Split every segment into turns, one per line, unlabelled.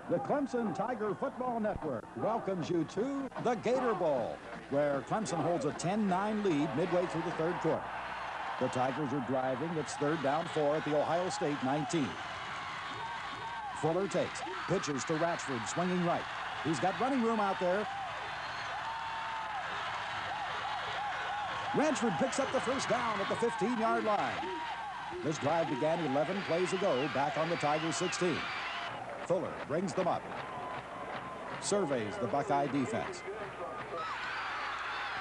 The Clemson Tiger Football Network welcomes you to the Gator Bowl, where Clemson holds a 10-9 lead midway through the third quarter. The Tigers are driving. It's third down 4 at the Ohio State 19. Fuller takes, pitches to Ratchford, swinging right. He's got running room out there. Ratchford picks up the first down at the 15-yard line. This drive began 11 plays ago, back on the Tigers 16. Fuller brings them up. Surveys the Buckeye defense.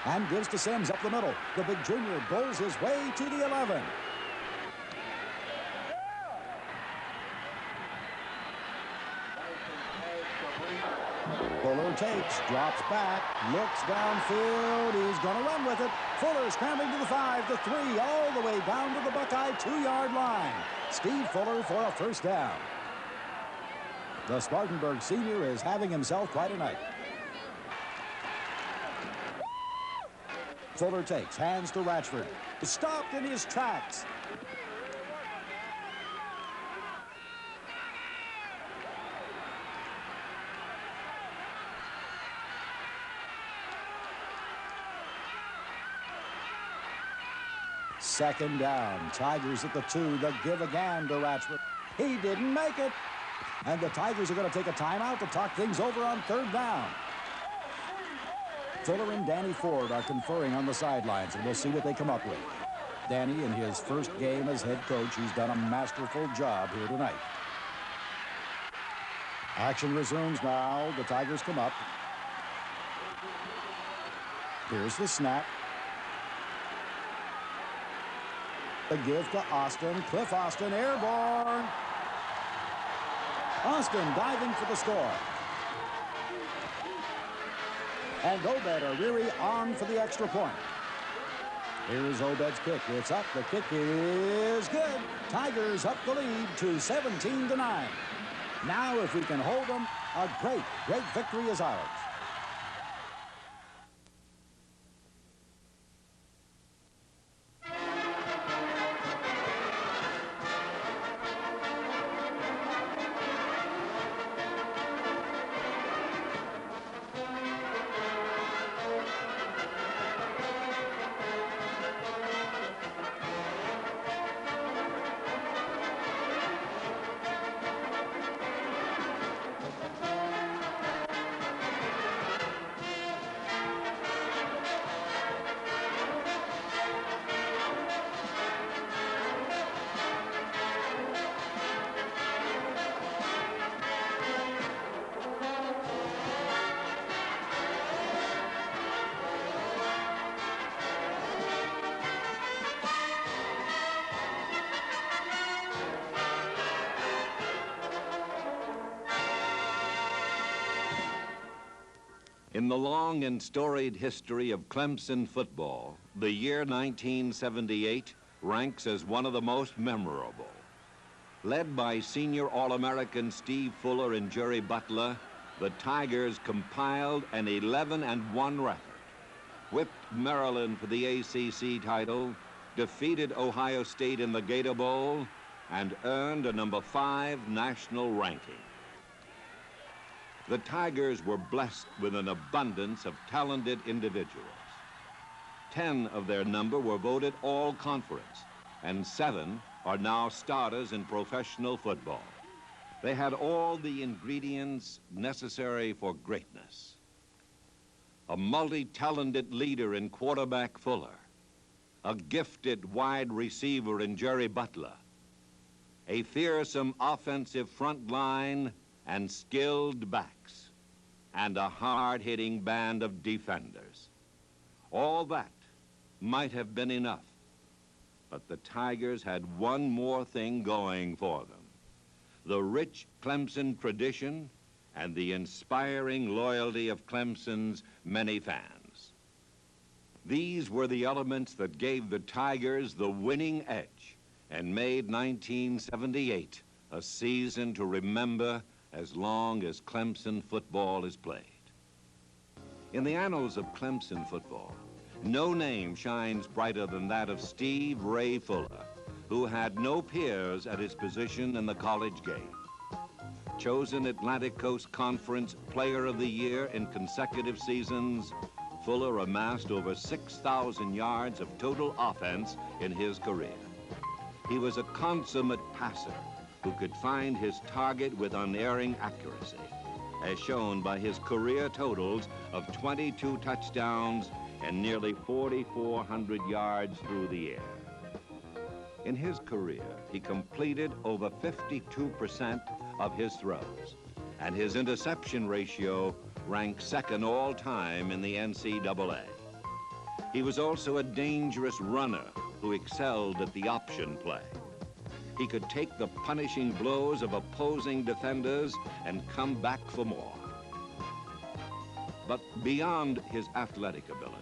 And gives to Sims up the middle. The big junior bowls his way to the 11. Fuller takes, drops back, looks downfield. He's going to run with it. Fuller scrambling to the 5, the 3, all the way down to the Buckeye 2-yard line. Steve Fuller for a first down. The Spartanburg senior is having himself quite a night. Fuller takes, hands to Ratchford. Stopped in his tracks. Second down. Tigers at the 2. The give again to Ratchford. He didn't make it. And the Tigers are going to take a timeout to talk things over on third down. Fuller and Danny Ford are conferring on the sidelines, and we'll see what they come up with. Danny, in his first game as head coach, he's done a masterful job here tonight. Action resumes now. The Tigers come up. Here's the snap. The give to Austin. Cliff Austin, airborne. Austin diving for the score. And Obed Ariri on for the extra point. Here's Obed's kick. It's up. The kick is good. Tigers up the lead to 17-9. Now, if we can hold them, a great, great victory is ours.
In the long and storied history of Clemson football, the year 1978 ranks as one of the most memorable. Led by senior All-American Steve Fuller and Jerry Butler, the Tigers compiled an 11-1 record, whipped Maryland for the ACC title, defeated Ohio State in the Gator Bowl, and earned a number 5 national ranking. The Tigers were blessed with an abundance of talented individuals. 10 of their number were voted all-conference, and 7 are now starters in professional football. They had all the ingredients necessary for greatness. A multi-talented leader in quarterback Fuller, a gifted wide receiver in Jerry Butler, a fearsome offensive front line and skilled backs, and a hard-hitting band of defenders. All that might have been enough, but the Tigers had one more thing going for them: the rich Clemson tradition and the inspiring loyalty of Clemson's many fans. These were the elements that gave the Tigers the winning edge and made 1978 a season to remember as long as Clemson football is played. In the annals of Clemson football, no name shines brighter than that of Steve Ray Fuller, who had no peers at his position in the college game. Chosen Atlantic Coast Conference Player of the Year in consecutive seasons, Fuller amassed over 6,000 yards of total offense in his career. He was a consummate passer who could find his target with unerring accuracy, as shown by his career totals of 22 touchdowns and nearly 4,400 yards through the air. In his career, he completed over 52% of his throws, and his interception ratio ranked second all time in the NCAA. He was also a dangerous runner who excelled at the option play. He could take the punishing blows of opposing defenders and come back for more. But beyond his athletic ability,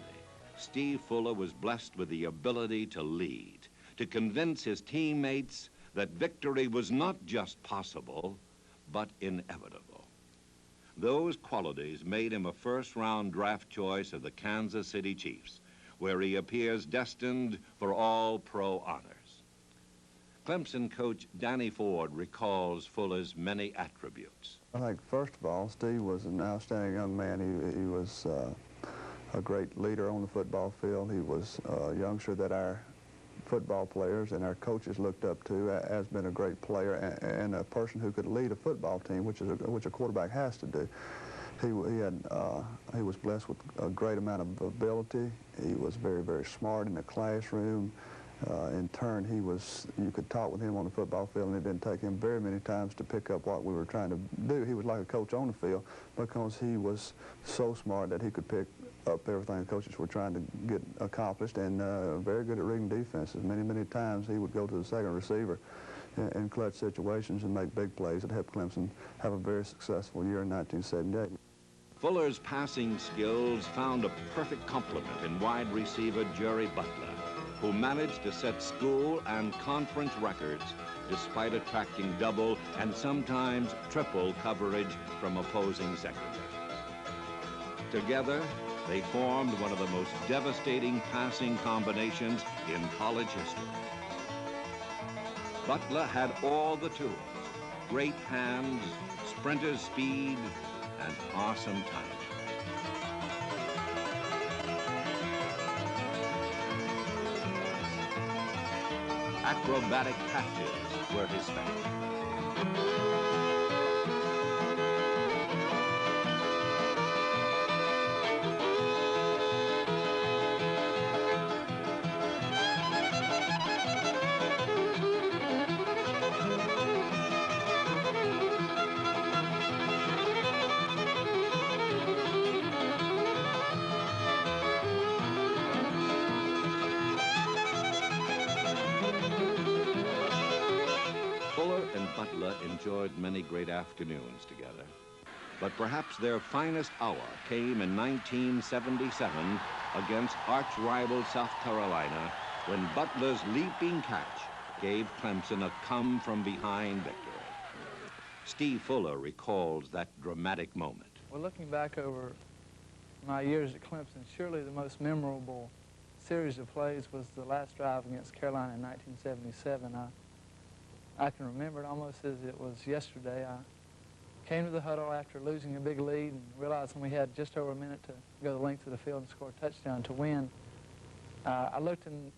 Steve Fuller was blessed with the ability to lead, to convince his teammates that victory was not just possible, but inevitable. Those qualities made him a first-round draft choice of the Kansas City Chiefs, where he appears destined for all-pro honors. Clemson coach Danny Ford recalls Fuller's many attributes.
I think, first of all, Steve was an outstanding young man. He was a great leader on the football field. He was a youngster that our football players and our coaches looked up to as being a great player and a person who could lead a football team, which a quarterback has to do. He was blessed with a great amount of ability. He was very, very smart in the classroom. In turn, you could talk with him on the football field, and it didn't take him very many times to pick up what we were trying to do. He was like a coach on the field because he was so smart that he could pick up everything the coaches were trying to get accomplished, and very good at reading defenses. Many, many times he would go to the second receiver in clutch situations and make big plays that helped Clemson have a very successful year in 1978.
Fuller's passing skills found a perfect complement in wide receiver Jerry Butler, who managed to set school and conference records despite attracting double and sometimes triple coverage from opposing secondaries. Together, they formed one of the most devastating passing combinations in college history. Butler had all the tools: great hands, sprinter's speed, and awesome timing. Acrobatic catches were his specialty. Butler enjoyed many great afternoons together, but perhaps their finest hour came in 1977 against arch-rival South Carolina, when Butler's leaping catch gave Clemson a come-from-behind victory. Steve Fuller recalls that dramatic moment.
Well, looking back over my years at Clemson, surely the most memorable series of plays was the last drive against Carolina in 1977. I can remember it almost as it was yesterday. I came to the huddle after losing a big lead and realized when we had just over a minute to go the length of the field and score a touchdown to win. I looked in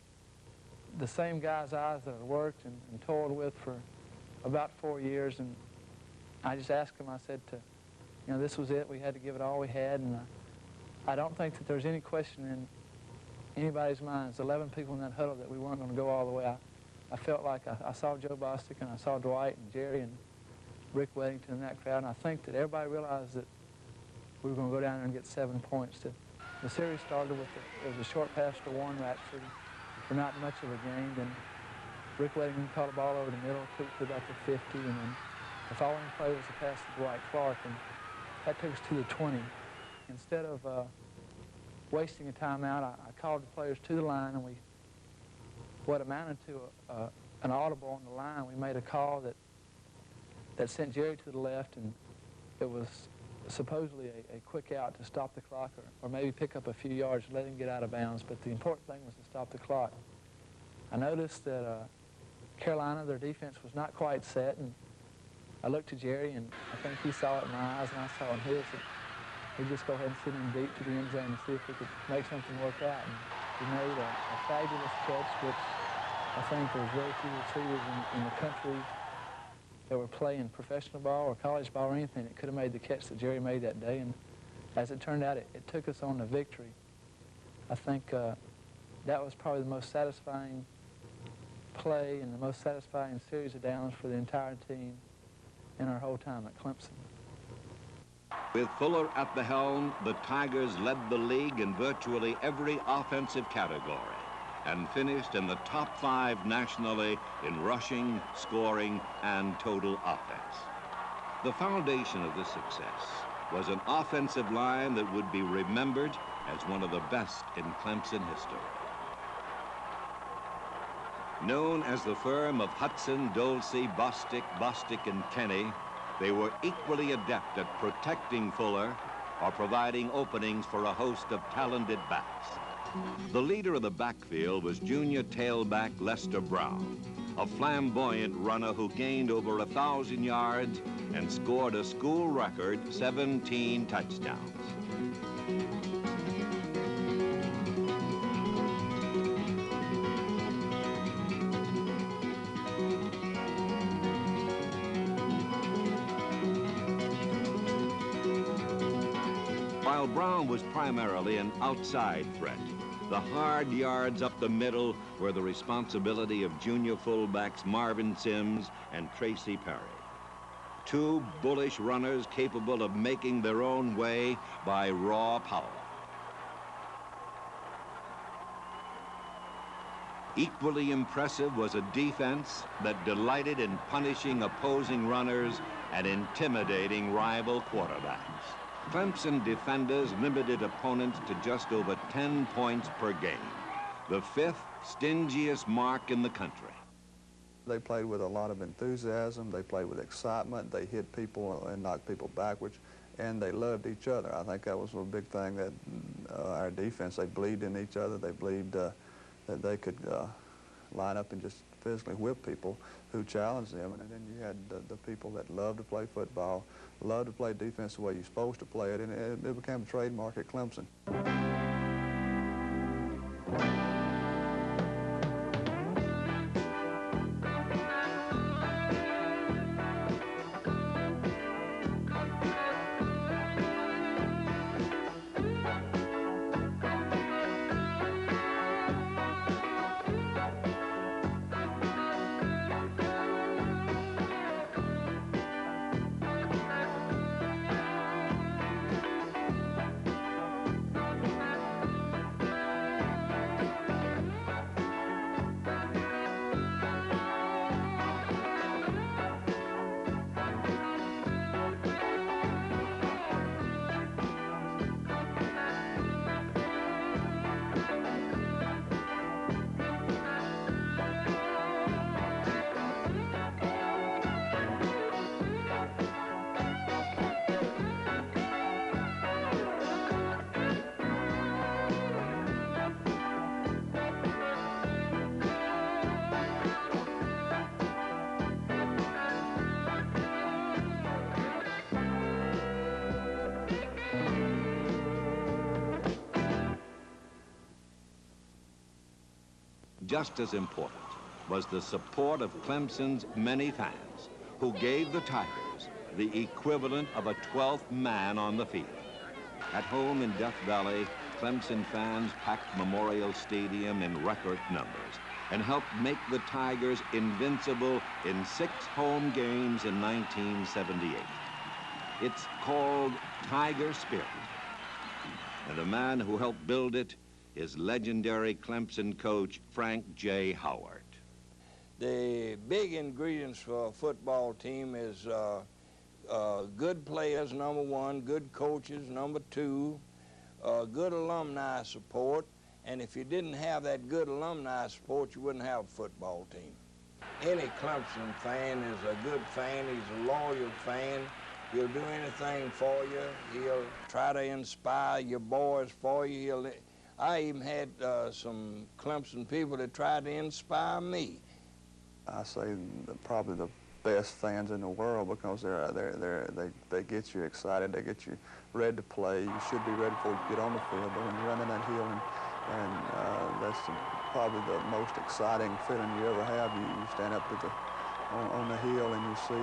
the same guy's eyes that I worked and toiled with for about 4 years, and I just asked him, I said, this was it. We had to give it all we had, and I don't think that there's any question in anybody's minds, 11 people in that huddle, that we weren't going to go all the way. I felt like I saw Joe Bostic and I saw Dwight and Jerry and Rick Weddington in that crowd, and I think that everybody realized that we were going to go down there and get 7 points. The series started with there was a short pass to Warren Rhapsody for not much of a gain. Then Rick Weddington caught a ball over the middle, took it to about the 50, and then the following play was a pass to Dwight Clark, and that took us to the 20. Instead of wasting a timeout, I called the players to the line, and what amounted to an audible on the line. We made a call that sent Jerry to the left, and it was supposedly a quick out to stop the clock or maybe pick up a few yards and let him get out of bounds, but the important thing was to stop the clock. I noticed that Carolina, their defense was not quite set, and I looked to Jerry, and I think he saw it in my eyes, and I saw it in his. We'd just go ahead and send him deep to the end zone and see if we could make something work out. And he made a fabulous catch, which I think there's very few receivers in the country that were playing professional ball or college ball or anything that could have made the catch that Jerry made that day. And as it turned out, it took us on to victory. I think that was probably the most satisfying play and the most satisfying series of downs for the entire team in our whole time at Clemson.
With Fuller at the helm, the Tigers led the league in virtually every offensive category and finished in the top 5 nationally in rushing, scoring, and total offense. The foundation of this success was an offensive line that would be remembered as one of the best in Clemson history. Known as the firm of Hudson, Dulce, Bostic, and Kenny, they were equally adept at protecting Fuller or providing openings for a host of talented backs. The leader of the backfield was junior tailback Lester Brown, a flamboyant runner who gained over 1,000 yards and scored a school record 17 touchdowns. While Brown was primarily an outside threat, the hard yards up the middle were the responsibility of junior fullbacks Marvin Sims and Tracy Perry. 2 bullish runners capable of making their own way by raw power. Equally impressive was a defense that delighted in punishing opposing runners and intimidating rival quarterbacks. Clemson defenders limited opponents to just over 10 points per game, the 5th stingiest mark in the country.
They played with a lot of enthusiasm, they played with excitement, they hit people and knocked people backwards, and they loved each other. I think that was a big thing that our defense, they believed in each other, they believed that they could line up and just physically whip people who challenged them. And then you had the people that loved to play football, loved to play defense the way you're supposed to play it, and it became a trademark at Clemson.
Just as important was the support of Clemson's many fans who gave the Tigers the equivalent of a 12th man on the field. At home in Death Valley, Clemson fans packed Memorial Stadium in record numbers and helped make the Tigers invincible in 6 home games in 1978. It's called Tiger Spirit, and the man who helped build it is legendary Clemson coach Frank J. Howard.
The big ingredients for a football team is good players, number 1, good coaches, number 2, good alumni support, and if you didn't have that good alumni support, you wouldn't have a football team. Any Clemson fan is a good fan, he's a loyal fan, he'll do anything for you, he'll try to inspire your boys for you, I even had some Clemson people that tried to inspire me.
I say probably the best fans in the world because they get you excited, they get you ready to play. You should be ready before you get on the field, but when you're running that hill and that's probably the most exciting feeling you ever have. You stand up to on the hill and you see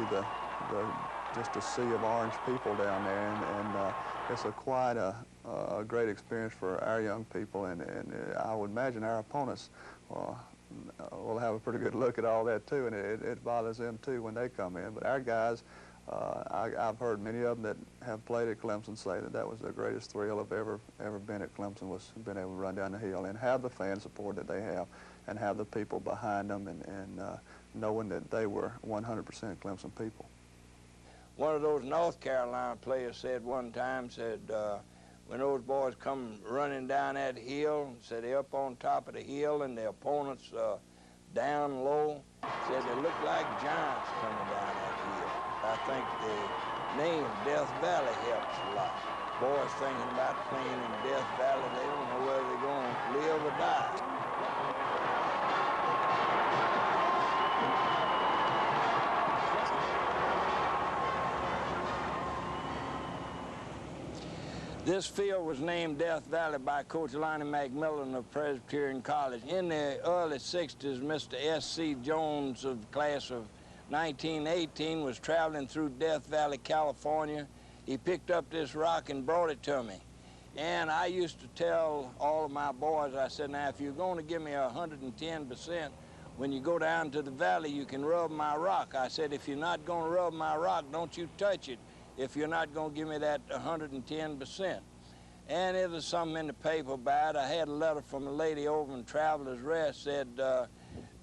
just a sea of orange people down there, and it's quite a great experience for our young people, and I would imagine our opponents will have a pretty good look at all that too, and it bothers them too when they come in. But our guys, I've heard many of them that have played at Clemson say that was the greatest thrill of ever been at Clemson, was being able to run down the hill and have the fan support that they have, and have the people behind them, and knowing that they were 100% Clemson people.
One of those North Carolina players said one time, when those boys come running down that hill, said they're up on top of the hill and the opponents down low, said they look like giants coming down that hill. I think the name Death Valley helps a lot. Boys thinking about playing in Death Valley, they don't know whether they're going to live or die. This field was named Death Valley by Coach Lonnie McMillan of Presbyterian College. In the early 60s, Mr. S.C. Jones of the class of 1918 was traveling through Death Valley, California. He picked up this rock and brought it to me. And I used to tell all of my boys, I said, now if you're going to give me 110%, when you go down to the valley, you can rub my rock. I said, if you're not going to rub my rock, don't you touch it, if you're not going to give me that 110%. And it was something in the paper about it. I had a letter from a lady over in Travelers Rest, said,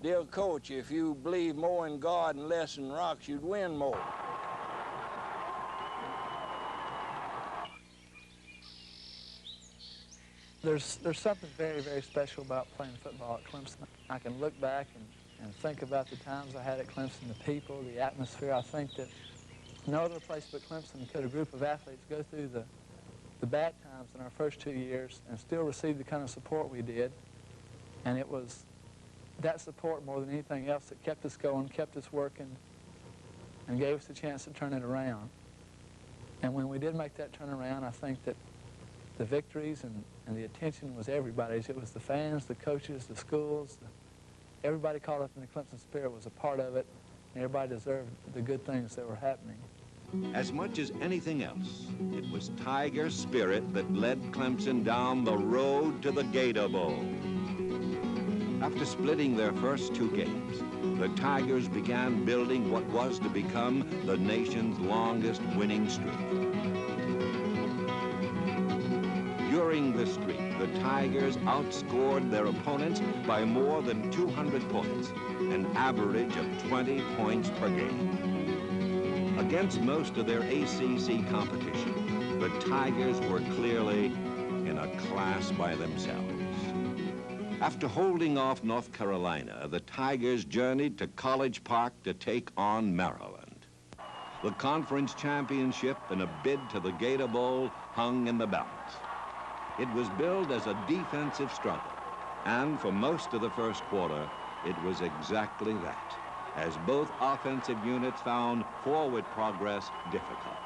dear Coach, if you believe more in God and less in rocks, you'd win more.
There's something very, very special about playing football at Clemson. I can look back and think about the times I had at Clemson, the people, the atmosphere. I think that no other place but Clemson could a group of athletes go through the bad times in our first 2 years and still receive the kind of support we did. And it was that support more than anything else that kept us going, kept us working, and gave us a chance to turn it around. And when we did make that turnaround, I think that the victories and the attention was everybody's. It was the fans, the coaches, the schools. Everybody caught up in the Clemson spirit was a part of it, and everybody deserved the good things that were happening.
As much as anything else, it was Tiger spirit that led Clemson down the road to the Gator Bowl. After splitting their first 2 games, the Tigers began building what was to become the nation's longest winning streak. During this streak, the Tigers outscored their opponents by more than 200 points, an average of 20 points per game. Against most of their ACC competition, the Tigers were clearly in a class by themselves. After holding off North Carolina, the Tigers journeyed to College Park to take on Maryland. The conference championship and a bid to the Gator Bowl hung in the balance. It was billed as a defensive struggle, and for most of the first quarter, it was exactly that, as both offensive units found forward progress difficult.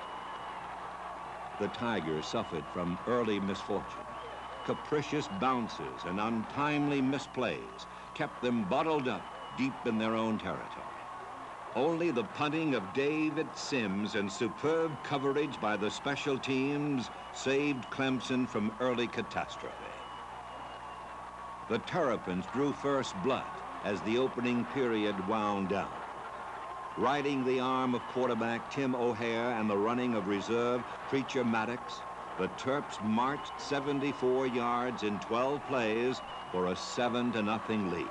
The Tigers suffered from early misfortune. Capricious bounces and untimely misplays kept them bottled up deep in their own territory. Only the punting of David Sims and superb coverage by the special teams saved Clemson from early catastrophe. The Terrapins drew first blood as the opening period wound down. Riding the arm of quarterback Tim O'Hare and the running of reserve Preacher Maddox, the Terps marched 74 yards in 12 plays for a 7-0 lead.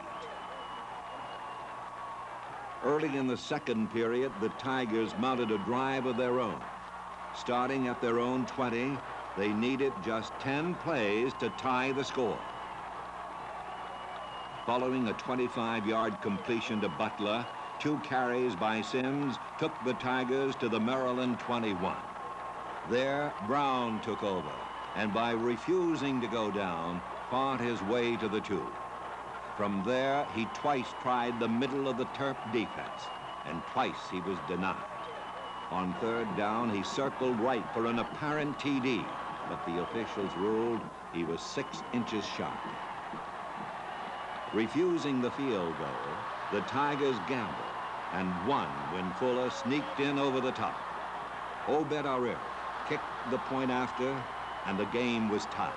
Early in the second period, the Tigers mounted a drive of their own. Starting at their own 20, they needed just 10 plays to tie the score. Following a 25-yard completion to Butler, 2 carries by Sims took the Tigers to the Maryland 21. There, Brown took over, and by refusing to go down, fought his way to the 2. From there, he twice tried the middle of the Terp defense, and twice he was denied. On third down, he circled right for an apparent TD, but the officials ruled he was 6 inches shy. Refusing the field goal, the Tigers gambled and won when Fuller sneaked in over the top. Obed Arir kicked the point after, and the game was tied.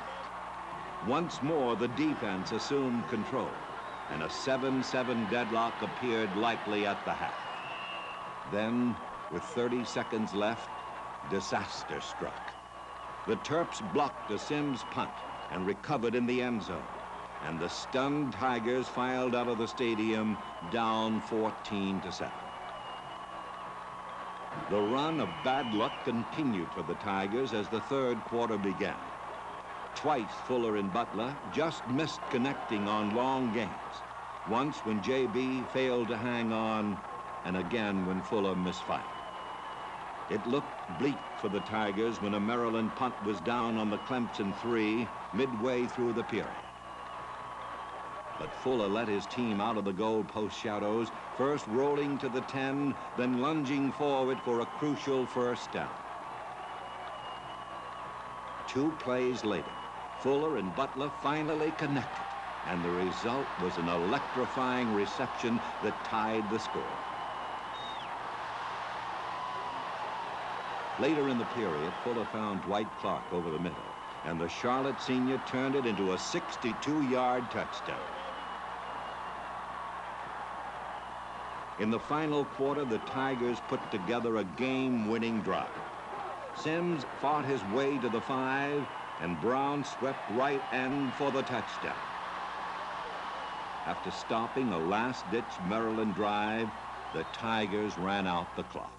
Once more, the defense assumed control, and a 7-7 deadlock appeared likely at the half. Then, with 30 seconds left, disaster struck. The Terps blocked a Sims punt and recovered in the end zone, and the stunned Tigers filed out of the stadium down 14-7. The run of bad luck continued for the Tigers as the third quarter began. Twice Fuller and Butler just missed connecting on long gains. Once when J.B. failed to hang on, and again when Fuller misfired. It looked bleak for the Tigers when a Maryland punt was down on the Clemson 3 midway through the period. But Fuller led his team out of the goalpost shadows, first rolling to the 10, then lunging forward for a crucial first down. 2 plays later, Fuller and Butler finally connected, and the result was an electrifying reception that tied the score. Later in the period, Fuller found Dwight Clark over the middle, and the Charlotte senior turned it into a 62-yard touchdown. In the final quarter, the Tigers put together a game-winning drive. Sims fought his way to the 5, and Brown swept right end for the touchdown. After stopping a last-ditch Maryland drive, the Tigers ran out the clock.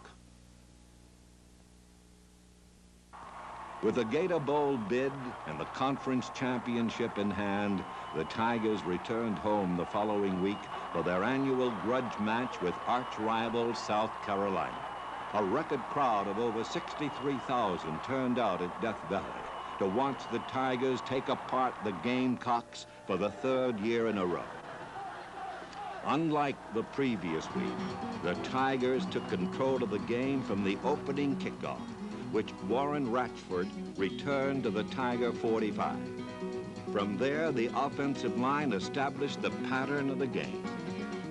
With the Gator Bowl bid and the conference championship in hand, the Tigers returned home the following week for their annual grudge match with arch-rival South Carolina. A record crowd of over 63,000 turned out at Death Valley to watch the Tigers take apart the Gamecocks for the 3rd year in a row. Unlike the previous week, the Tigers took control of the game from the opening kickoff, which Warren Ratchford returned to the Tiger 45. From there, the offensive line established the pattern of the game,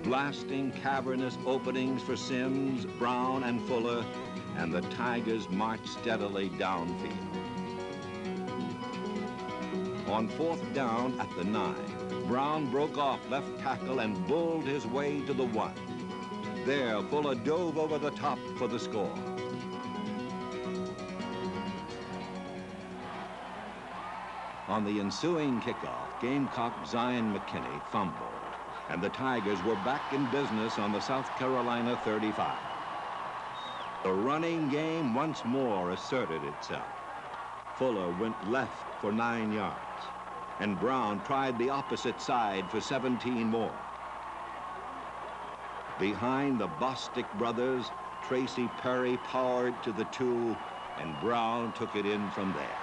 blasting cavernous openings for Sims, Brown, and Fuller, and the Tigers marched steadily downfield. On 4th down at the 9, Brown broke off left tackle and bulled his way to the 1. There, Fuller dove over the top for the score. On the ensuing kickoff, Gamecock Zion McKinney fumbled, and the Tigers were back in business on the South Carolina 35. The running game once more asserted itself. Fuller went left for 9 yards, and Brown tried the opposite side for 17 more. Behind the Bostic brothers, Tracy Perry powered to the 2, and Brown took it in from there.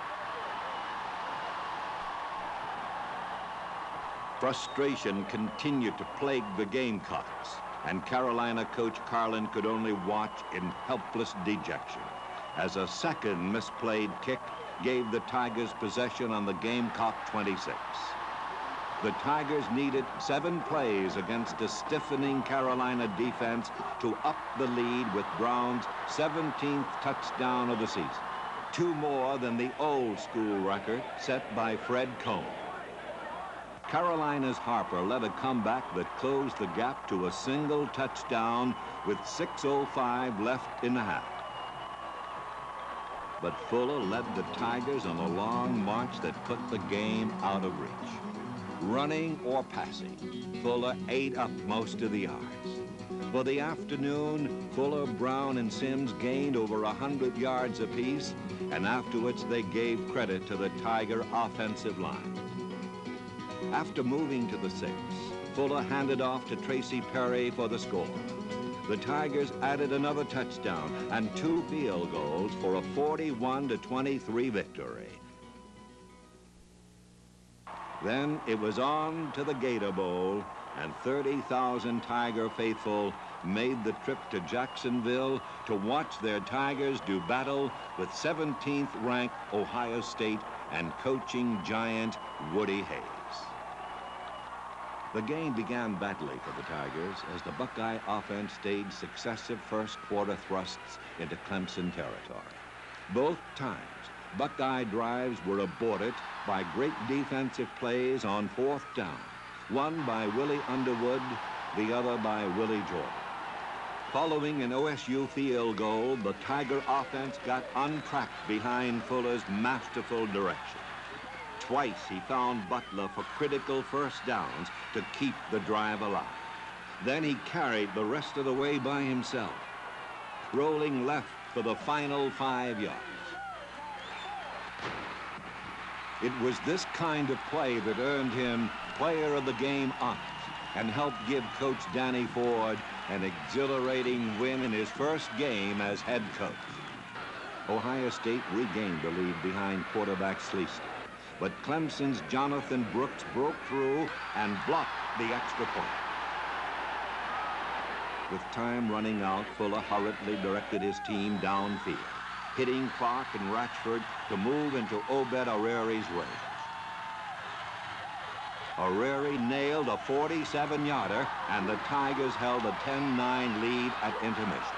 Frustration continued to plague the Gamecocks, and Carolina coach Carlin could only watch in helpless dejection as a second misplayed kick gave the Tigers possession on the Gamecock 26. The Tigers needed 7 plays against a stiffening Carolina defense to up the lead with Brown's 17th touchdown of the season, 2 more than the old school record set by Fred Cohn. Carolina's Harper led a comeback that closed the gap to a single touchdown with 6:05 left in the half. But Fuller led the Tigers on a long march that put the game out of reach. Running or passing, Fuller ate up most of the yards. For the afternoon, Fuller, Brown, and Sims gained over 100 yards apiece, and afterwards they gave credit to the Tiger offensive line. After moving to the 6, Fuller handed off to Tracy Perry for the score. The Tigers added another touchdown and 2 field goals for a 41-23 victory. Then it was on to the Gator Bowl, and 30,000 Tiger faithful made the trip to Jacksonville to watch their Tigers do battle with 17th-ranked Ohio State and coaching giant Woody Hayes. The game began badly for the Tigers as the Buckeye offense staged successive first-quarter thrusts into Clemson territory. Both times, Buckeye drives were aborted by great defensive plays on 4th down, one by Willie Underwood, the other by Willie Jordan. Following an OSU field goal, the Tiger offense got untracked behind Fuller's masterful direction. Twice he found Butler for critical first downs to keep the drive alive. Then he carried the rest of the way by himself, rolling left for the final 5 yards. It was this kind of play that earned him Player of the Game honors and helped give Coach Danny Ford an exhilarating win in his first game as head coach. Ohio State regained the lead behind quarterback Sleester, but Clemson's Jonathan Brooks broke through and blocked the extra point. With time running out, Fuller hurriedly directed his team downfield, hitting Clark and Ratchford to move into Obed Areri's range. Areri nailed a 47-yarder, and the Tigers held a 10-9 lead at intermission.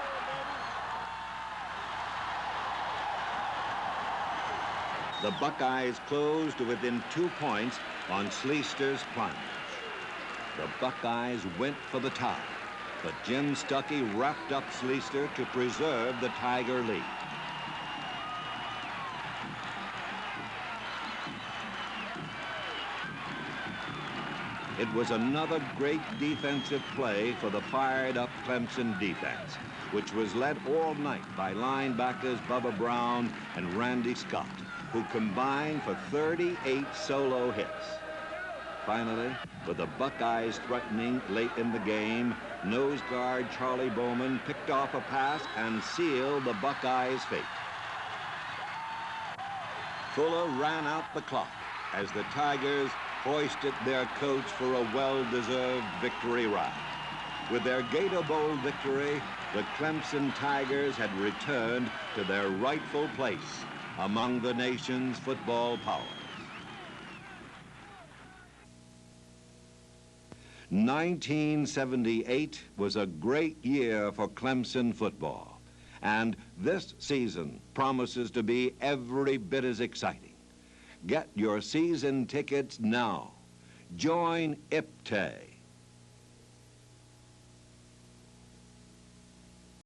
The Buckeyes closed to within 2 points on Sleester's plunge. The Buckeyes went for the tie, but Jim Stuckey wrapped up Sleester to preserve the Tiger lead. It was another great defensive play for the fired-up Clemson defense, which was led all night by linebackers Bubba Brown and Randy Scott, who combined for 38 solo hits. Finally, with the Buckeyes threatening late in the game, nose guard Charlie Bowman picked off a pass and sealed the Buckeyes' fate. Fuller ran out the clock as the Tigers hoisted their coach for a well-deserved victory ride. With their Gator Bowl victory, the Clemson Tigers had returned to their rightful place among the nation's football powers. 1978 was a great year for Clemson football, and this season promises to be every bit as exciting. Get your season tickets now. Join IPTAY,